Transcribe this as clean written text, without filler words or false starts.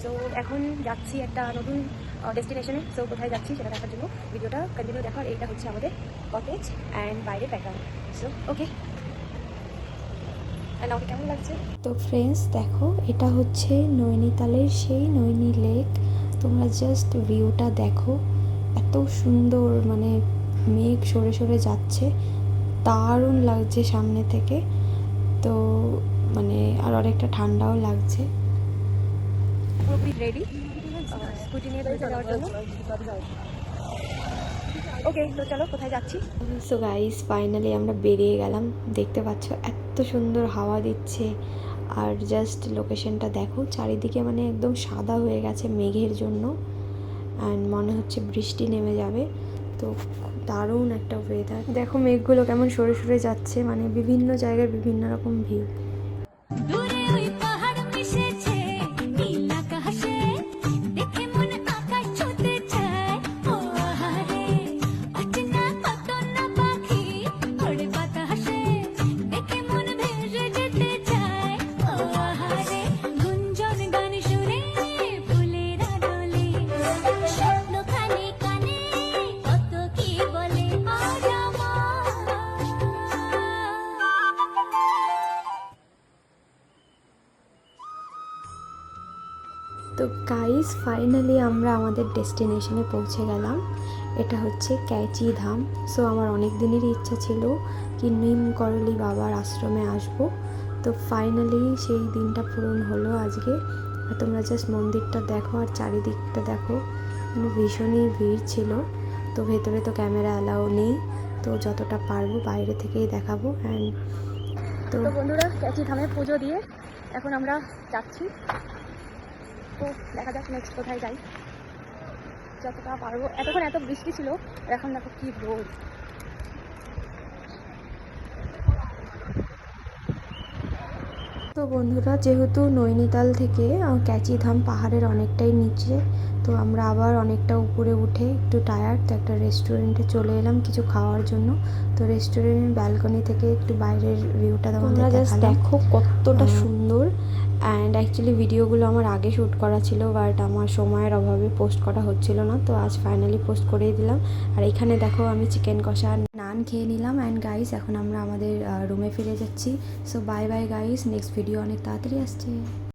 So এখন যাচ্ছি একটা নতুন ডেস্টিনেশনে। সো কোথায় যাচ্ছি সেটা দেখার জন্য ভিডিওটা কন্টিনিউ দেখার। এইটা হচ্ছে আমাদের কটেজ অ্যান্ড বাইরে ব্যাকগ্রাউন্ড। সো ওকে, অ্যান্ড আমাকে কেমন লাগছে? তো ফ্রেন্ডস দেখো, এটা হচ্ছে নৈনিতালের সেই নৈনি লেক। তোমরা জাস্ট ভিউটা দেখো, এত সুন্দর, মানে মেঘ সরে সরে যাচ্ছে, দারুণ লাগছে সামনে থেকে। তো মানে আর অনেকটা ঠান্ডাও লাগছে। পুরোপুরি রেডি স্কুটি নিয়ে বেরোতে যাওয়ার জন্য। ওকে, তো চলো কোথায় যাচ্ছি। সো গাইস, ফাইনালি আমরা বেরিয়ে গেলাম। দেখতে পাচ্ছ এত সুন্দর হাওয়া দিচ্ছে, আর জাস্ট লোকেশনটা দেখো, চারিদিকে মানে একদম সাদা হয়ে গেছে মেঘের জন্য, অ্যান্ড মনে হচ্ছে বৃষ্টি নেমে যাবে। তো খুব দারুণ একটা ওয়েদার। দেখো মেঘগুলো কেমন সরে সরে যাচ্ছে, মানে বিভিন্ন জায়গায় বিভিন্ন রকম ভিউ। তো গাইস, ফাইনালি আমরা আমাদের ডেস্টিনেশনে পৌঁছে গেলাম। এটা হচ্ছে ক্যাচি ধাম। সো আমার অনেক দিনেরই ইচ্ছা ছিল কি নিম করলি বাবার আশ্রমে আসব। তো ফাইনালি সেই দিনটা পূরণ হলো আজকে। আর তোমরা জাস্ট মন্দিরটা দেখো আর চারিদিকটা দেখো, মানে ভীষণই ভিড় ছিল। তো ভেতরে তো ক্যামেরা অ্যালাউ নেই, তো যতটা পারবো বাইরে থেকেই দেখাবো। অ্যান্ড তো বন্ধুরা, ক্যাচি ধামে পুজো দিয়ে এখন আমরা যাচ্ছি। তো দেখা যাক নেক্সট কোথায় যাই, যতটা পারবো। এতক্ষণ এত বৃষ্টি ছিল, আর এখন দেখো কি রোদ। তো বন্ধুরা, যেহেতু নৈনিতাল থেকে ক্যাচি ধাম পাহাড়ের অনেকটাই নিচে, তো আমরা আবার অনেকটা উপরে উঠে একটু টায়ার্ড, তো একটা রেস্টুরেন্টে চলে এলাম কিছু খাওয়ার জন্য। তো রেস্টুরেন্টের ব্যালকনি থেকে একটু বাইরের ভিউটা তোমাদের দেখালাম। দেখো কতটা সুন্দর। অ্যান্ড অ্যাকচুয়ালি ভিডিওগুলো আমার আগে শ্যুট করা ছিল, বাট আমার সময়ের অভাবে পোস্ট করা হচ্ছিল না, তো আজ ফাইনালি পোস্ট করেই দিলাম। আর এখানে দেখো আমি চিকেন কষা নান খেয়ে নিলাম। অ্যান্ড গাইস, এখন আমরা আমাদের রুমে ফিরে যাচ্ছি। So bye bye guys, next video অনেক তাড়াতাড়ি আসছে।